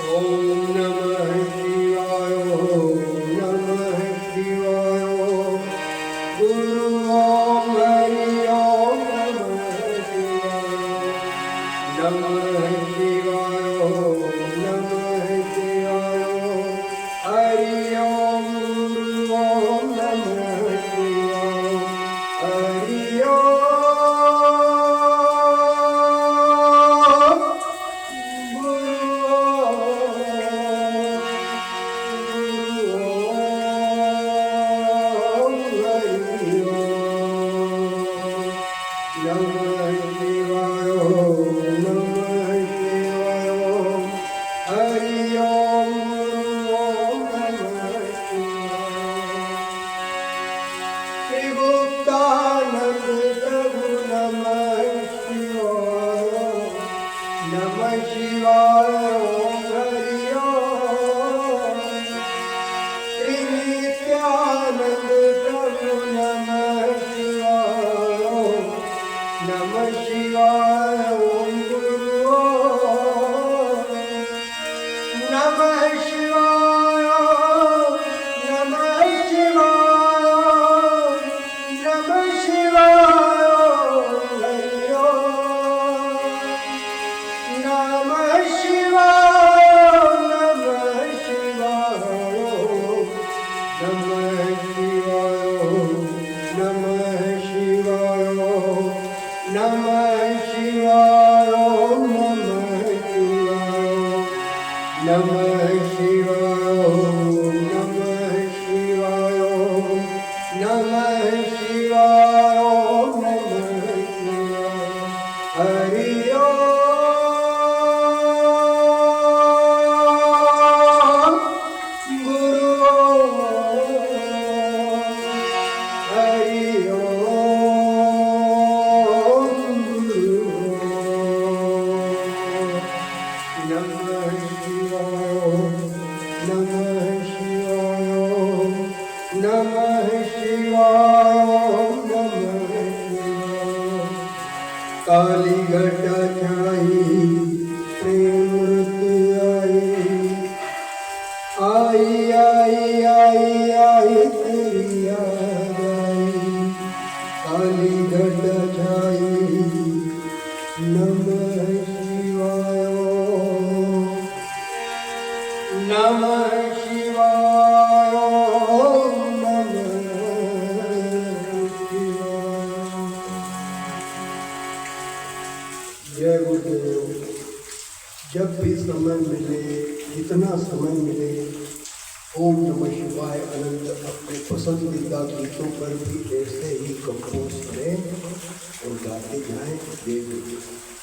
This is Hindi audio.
ओम नमः शिवाय ओम नमः शिवाय गुरु ओम हरि ओम नमः शिवाय ओम नमः शिवाय हरि ओम गुरु ओम नमः शिवाय हरि ओम नमः शिवाय ओम हरि ओम श्री नित्यानंद प्रभु नमः शिवाय ओम नमः शिवाय ओम गुरु ओम नमः शिवाय ओम नमः शिवाय ओम नमः शिवाय ओम हरि ओम नमः शिवाय नमः शिवाय नमः शिवाय नमः शिवाय नमः शिवाय नमः शिवाय नमः शिवाय नमः शिवाय हरि नमः शिवाय नमः शिवाय काली घटा छाई प्रेम आई आई आई आई तेरी याद आई काली घटा छाई नमः शिवाय नमः शिवाय जय गुरुदेव। जब भी समय मिले, जितना समय मिले, ओम नमः शिवाय अनंत अपने पसंदीदा गीतों पर भी ऐसे ही कंपोज करें और गाते जाएं। जय गुरुदेव।